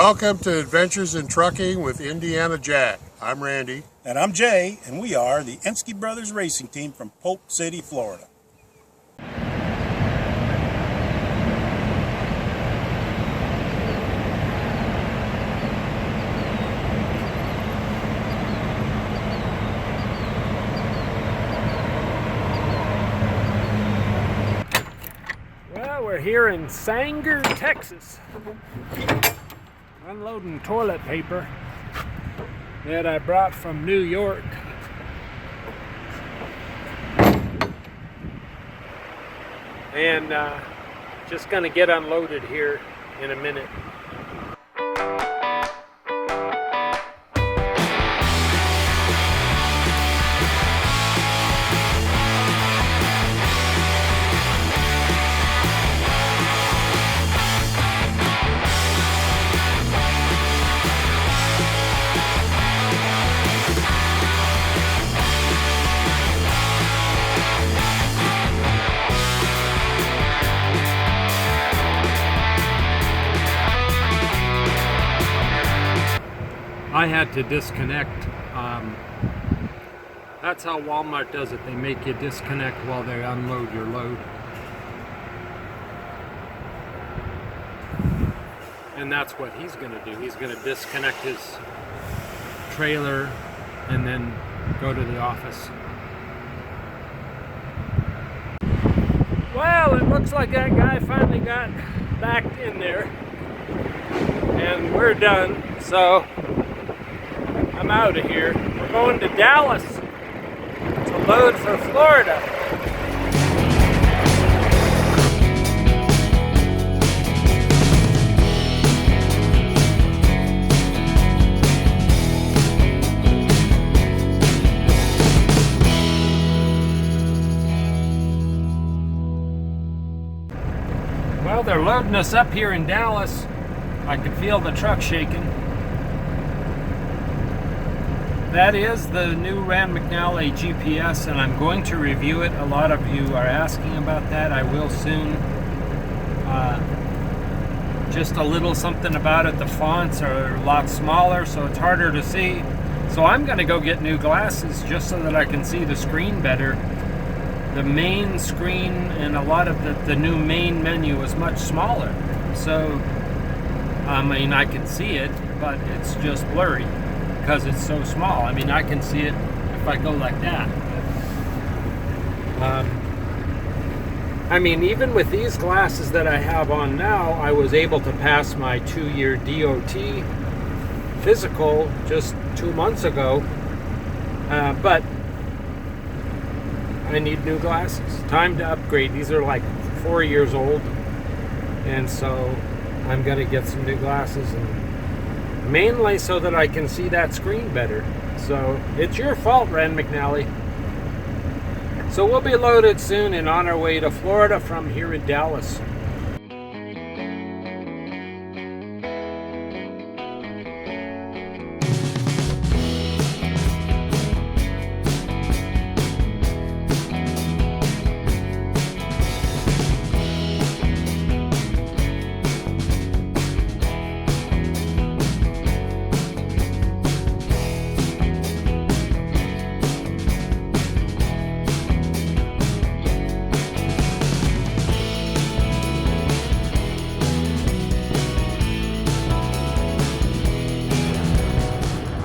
Welcome to Adventures in Trucking with Indiana Jack. I'm Randy. And I'm Jay, and we are the Ensues Brothers Racing Team from Polk City, Florida. Well, we're here in Sanger, Texas. Unloading toilet paper that I brought from New York. And just gonna get unloaded here in a minute. I had to disconnect. That's how Walmart does it. They make you disconnect while they unload your load. And that's what he's going to do. He's going to disconnect his trailer and then go to the office. Well, it looks like that guy finally got backed in there. And we're done. So I'm out of here. We're going to Dallas to load for Florida. Well, they're loading us up here in Dallas. I can feel the truck shaking. That is the new Rand McNally GPS, and I'm going to review it. A lot of you are asking about that. I will soon. Just a little something about it. The fonts are a lot smaller, so it's harder to see. So I'm going to go get new glasses just so that I can see the screen better. The main screen and a lot of the new main menu is much smaller. So, I mean, I can see it, but it's just blurry because it's so small. I mean, I can see it if I go like that. I mean, even with these glasses that I have on now, I was able to pass my 2-year DOT physical just 2 months ago. But I need new glasses. Time to upgrade. These are like 4 years old. And so I'm going to get some new glasses, and mainly so that I can see that screen better. So it's your fault, Rand McNally. So we'll be loaded soon and on our way to Florida from here in Dallas.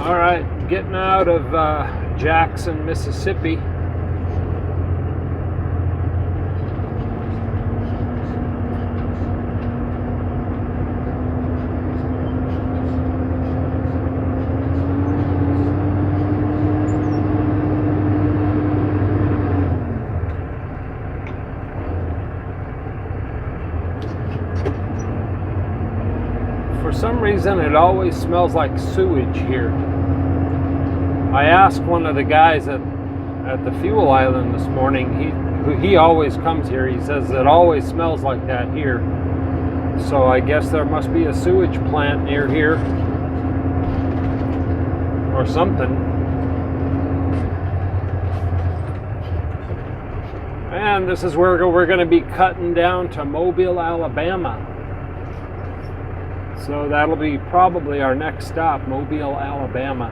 All right, getting out of Jackson, Mississippi. For some reason, it always smells like sewage here. I asked one of the guys at the fuel island this morning. He always comes here. He says it always smells like that here. So I guess there must be a sewage plant near here or something. And this is where we're going to be cutting down to Mobile, Alabama. So that'll be probably our next stop, Mobile, Alabama.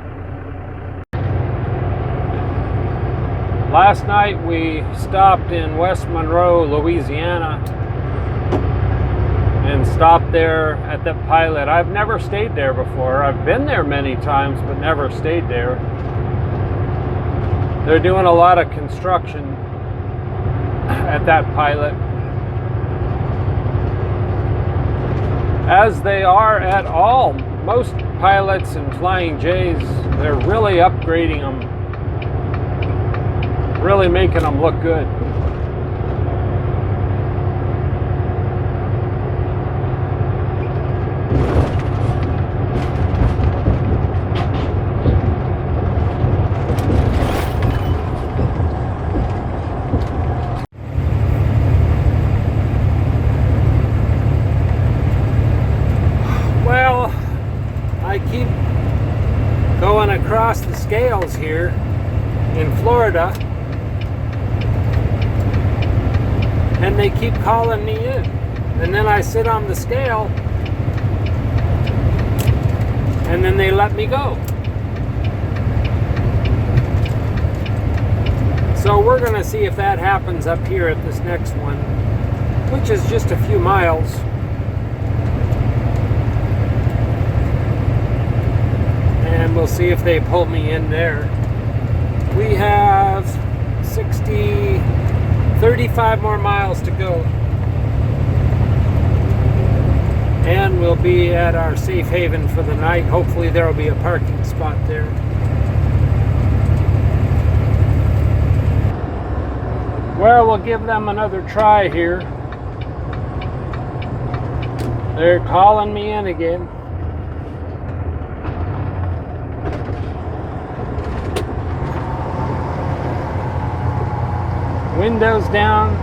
Last night we stopped in West Monroe, Louisiana, and stopped there at the Pilot. I've never stayed there before. I've been there many times, but never stayed there. They're doing a lot of construction at that Pilot, as they are at all. Most Pilots and Flying J's, they're really upgrading them, really making them look good. Well, I keep going across the scales here in Florida, and they keep calling me in, and then I sit on the scale and then they let me go. So we're gonna see if that happens up here at this next one, which is just a few miles. And we'll see if they pull me in there. We have 35 more miles to go. And we'll be at our safe haven for the night. Hopefully there will be a parking spot there. Well, we'll give them another try here. They're calling me in again. Windows down.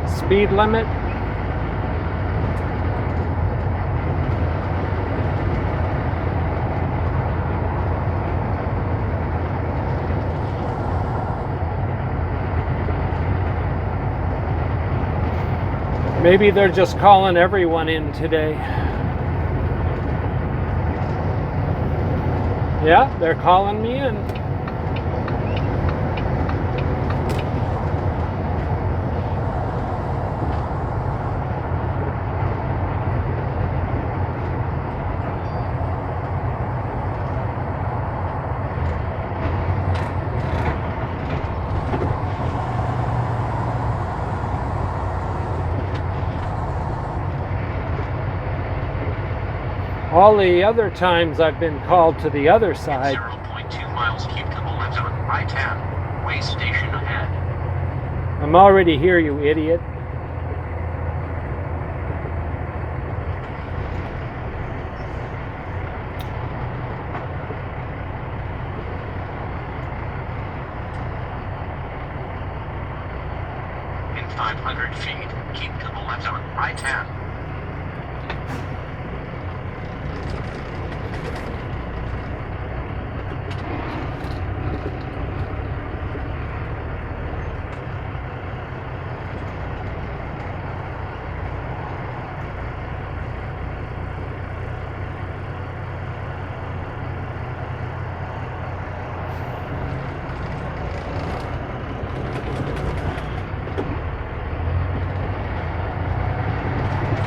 Speed limit. Maybe they're just calling everyone in today. Yeah, they're calling me in. All the other times I've been called to the other side. 0.2 miles, keep to the left on I-10, way station ahead. I'm already here, you idiot. In 500 feet, keep to the left on I-10.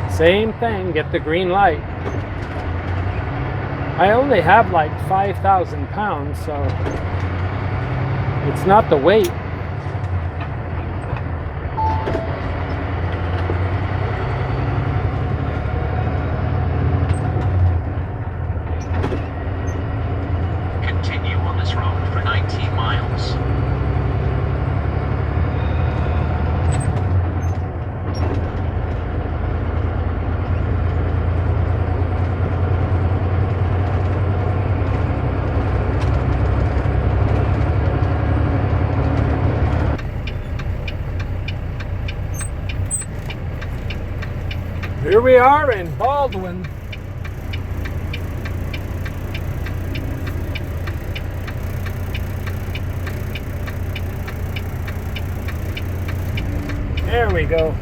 Same thing, get the green light. I only have like 5,000 pounds, so it's not the weight. Continue on this road for 19 miles. Here we are in Baldwin. There we go.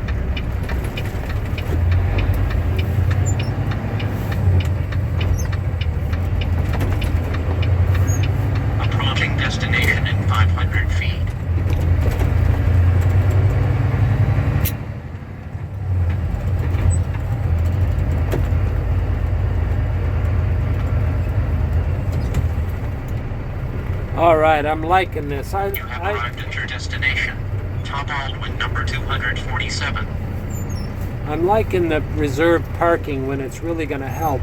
right, I'm liking this. You have arrived at your destination. Top Aldwin number 247. I'm liking the reserved parking when it's really going to help.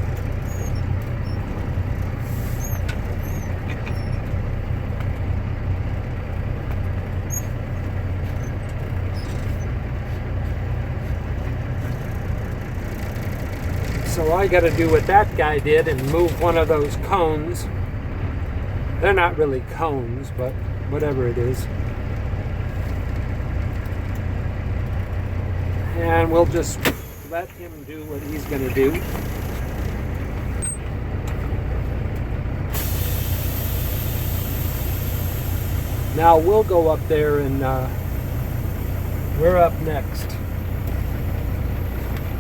So I got to do what that guy did and move one of those cones. They're not really cones, but whatever it is. And we'll just let him do what he's going to do. Now we'll go up there and we're up next.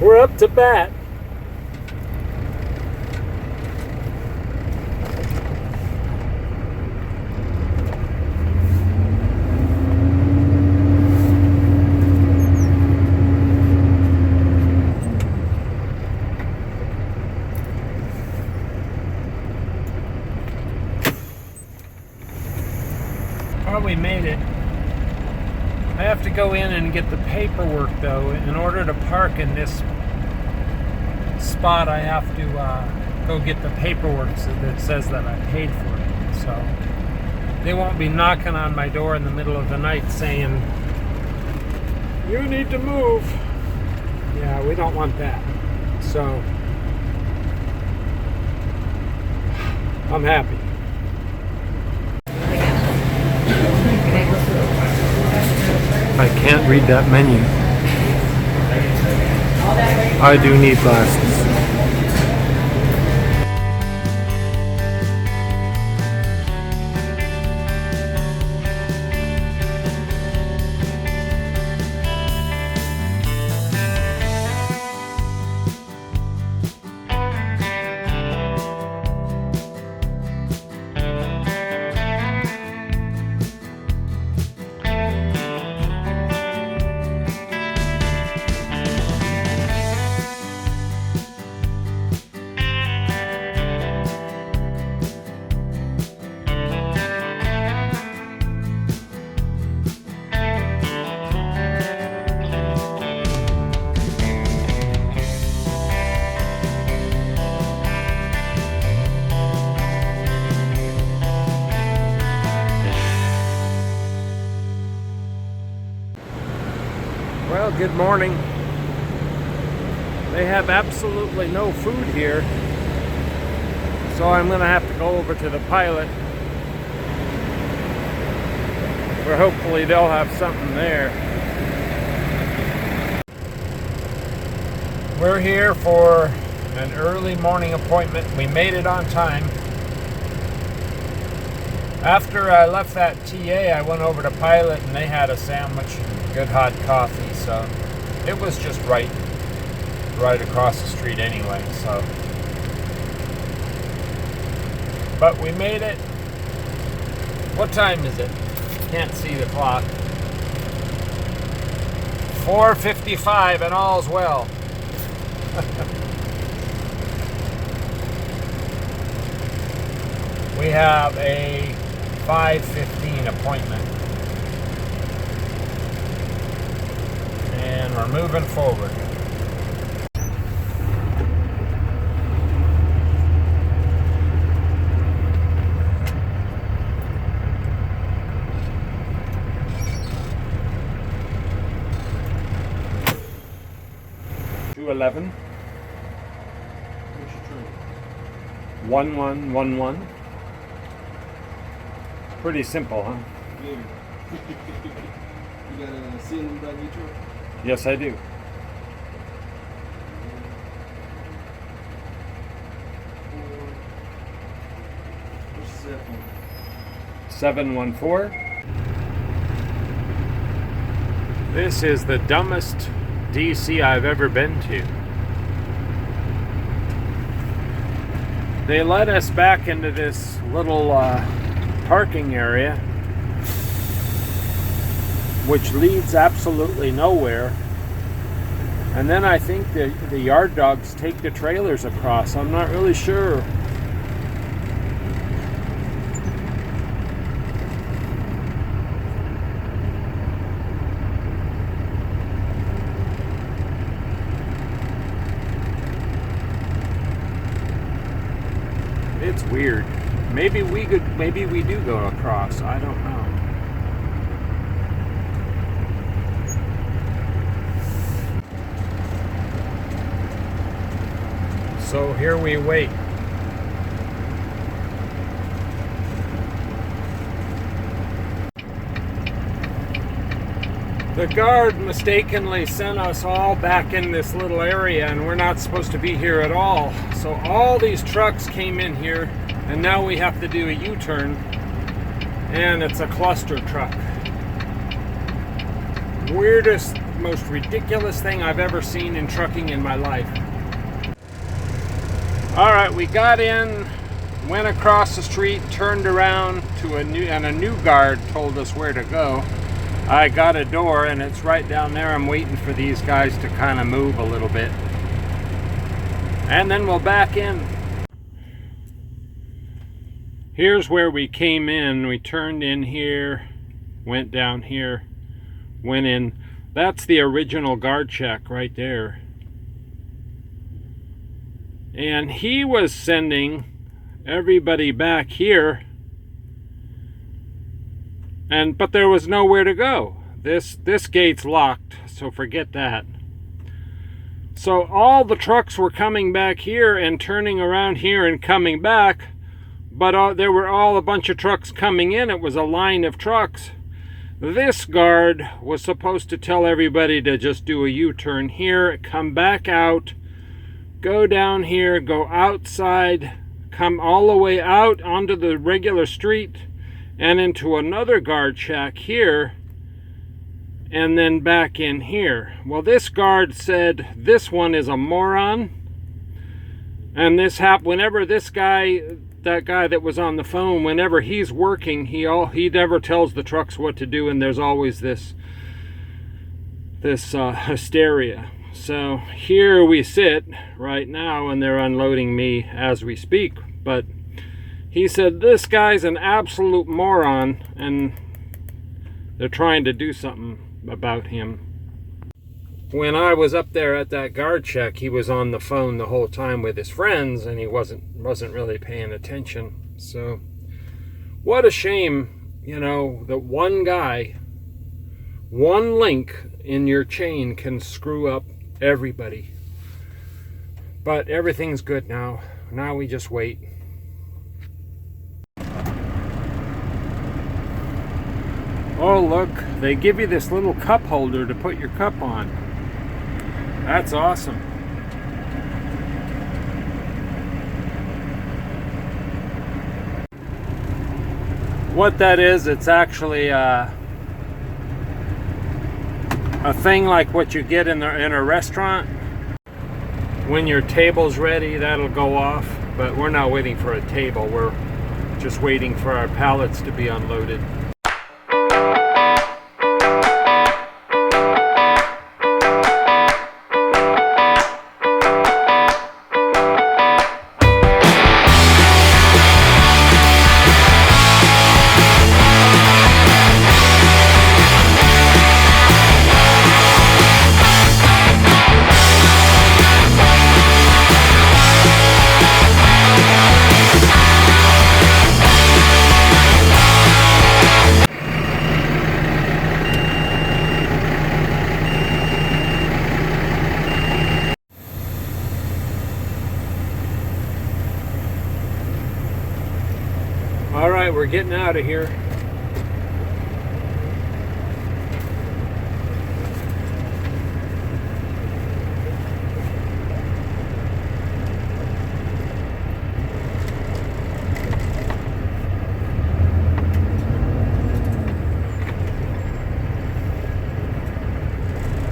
We're up to bat. We made it. I have to go in and get the paperwork though. In order to park in this spot, I have to go get the paperwork that says that I paid for it. So they won't be knocking on my door in the middle of the night saying, "You need to move." Yeah, we don't want that. So I'm happy. I can't read that menu. I do need glasses. Well, good morning. They have absolutely no food here, so I'm going to have to go over to the Pilot, where hopefully they'll have something there. We're here for an early morning appointment. We made it on time. After I left that TA, I went over to Pilot and they had a sandwich and good hot coffee, so it was just right across the street anyway, so. But we made it. What time is it? Can't see the clock. 4:55 and all's well. We have a 5:15 appointment. And we're moving forward. To 11. 1111. Pretty simple, huh? Yeah. You got a ceiling back in your truck? Yes, I do. What's the phone? 714. This is the dumbest DC I've ever been to. They let us back into this little parking area, which leads absolutely nowhere. And then I think the yard dogs take the trailers across. I'm not really sure. It's weird. Maybe we do go across. I don't know. So here we wait. The guard mistakenly sent us all back in this little area, and we're not supposed to be here at all. So all these trucks came in here, and now we have to do a U-turn, and it's a cluster truck. Weirdest, most ridiculous thing I've ever seen in trucking in my life. All right, we got in, went across the street, turned around to a new guard told us where to go. I got a door and it's right down there. I'm waiting for these guys to kind of move a little bit. And then we'll back in. Here's where we came in. We turned in here, went down here, went in. That's the original guard check right there. And he was sending everybody back here. But there was nowhere to go. This gate's locked, so forget that. So all the trucks were coming back here and turning around here and coming back, but there were all a bunch of trucks coming in. It was a line of trucks. This guard was supposed to tell everybody to just do a U-turn here, come back out, go down here, go outside, come all the way out onto the regular street, and into another guard shack here, and then back in here. Well, this guard said this one is a moron, and whenever that guy that was on the phone, whenever he's working, he never tells the trucks what to do, and there's always this hysteria. So here we sit right now, and they're unloading me as we speak, but he said this guy's an absolute moron and they're trying to do something about him. When I was up there at that guard check, he was on the phone the whole time with his friends and he wasn't really paying attention. So what a shame, you know, that one guy, one link in your chain can screw up everybody. But everything's good now. Now we just wait. Oh, look, they give you this little cup holder to put your cup on. That's awesome. What that is, it's actually a thing like what you get in a restaurant. When your table's ready, that'll go off. But we're not waiting for a table. We're just waiting for our pallets to be unloaded. All right, we're getting out of here.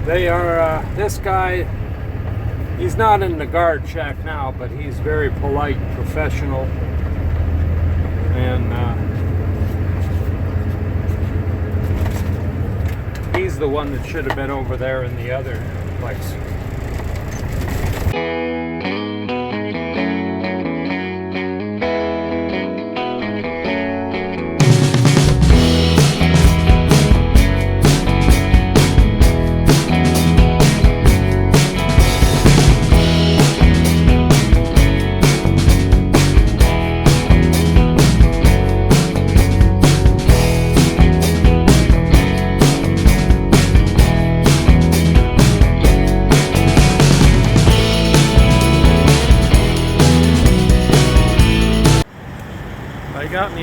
They are, this guy, he's not in the guard shack now, but he's very polite, professional. And he's the one that should have been over there in the other place.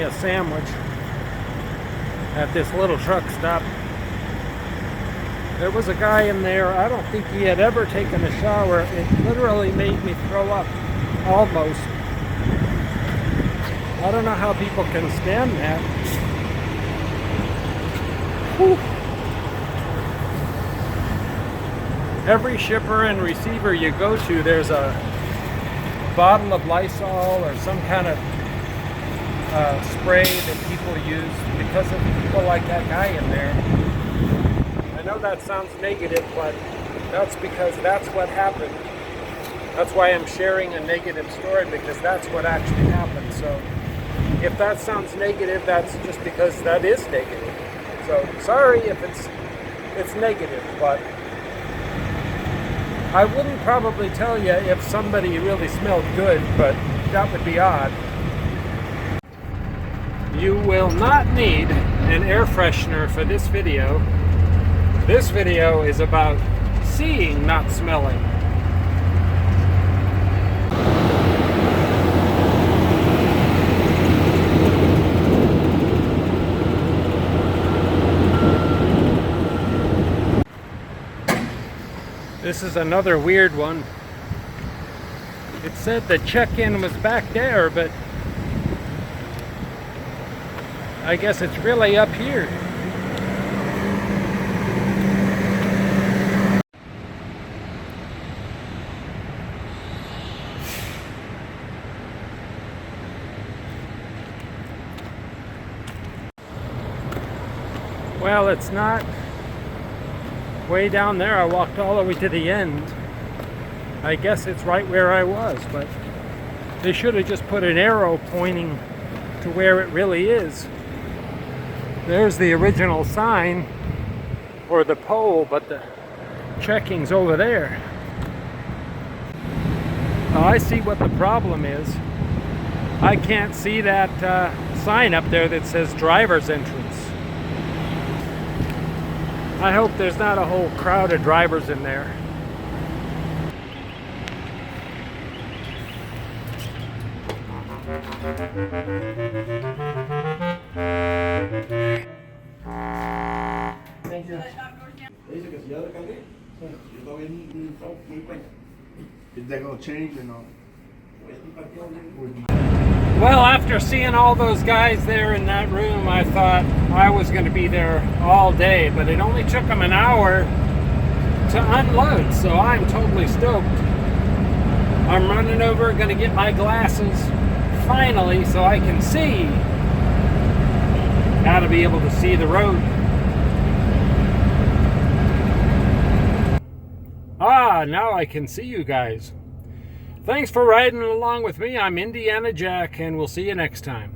a sandwich at this little truck stop. There was a guy in there, I don't think he had ever taken a shower. It literally made me throw up, almost. I don't know how people can stand that. Whew. Every shipper and receiver you go to, there's a bottle of Lysol or some kind of spray that people use because of people like that guy in there. I know that sounds negative, but that's because that's what happened. That's why I'm sharing a negative story, because that's what actually happened. So if that sounds negative, that's just because that is negative. So sorry if it's negative, but I wouldn't probably tell you if somebody really smelled good, but that would be odd. You will not need an air freshener for this video. This video is about seeing, not smelling. This is another weird one. It said the check-in was back there, but I guess it's really up here. Well, it's not way down there. I walked all the way to the end. I guess it's right where I was, but they should have just put an arrow pointing to where it really is. There's the original sign, or the pole, but the checking's over there. Now, I see what the problem is. I can't see that sign up there that says driver's entrance. I hope there's not a whole crowd of drivers in there. Thank you. Is that gonna change or not? Well, after seeing all those guys there in that room, I thought I was going to be there all day, but it only took them an hour to unload, so I'm totally stoked. I'm running over, going to get my glasses finally so I can see. Gotta be able to see the road. Ah, now I can see you guys. Thanks for riding along with me. I'm Indiana Jack, and we'll see you next time.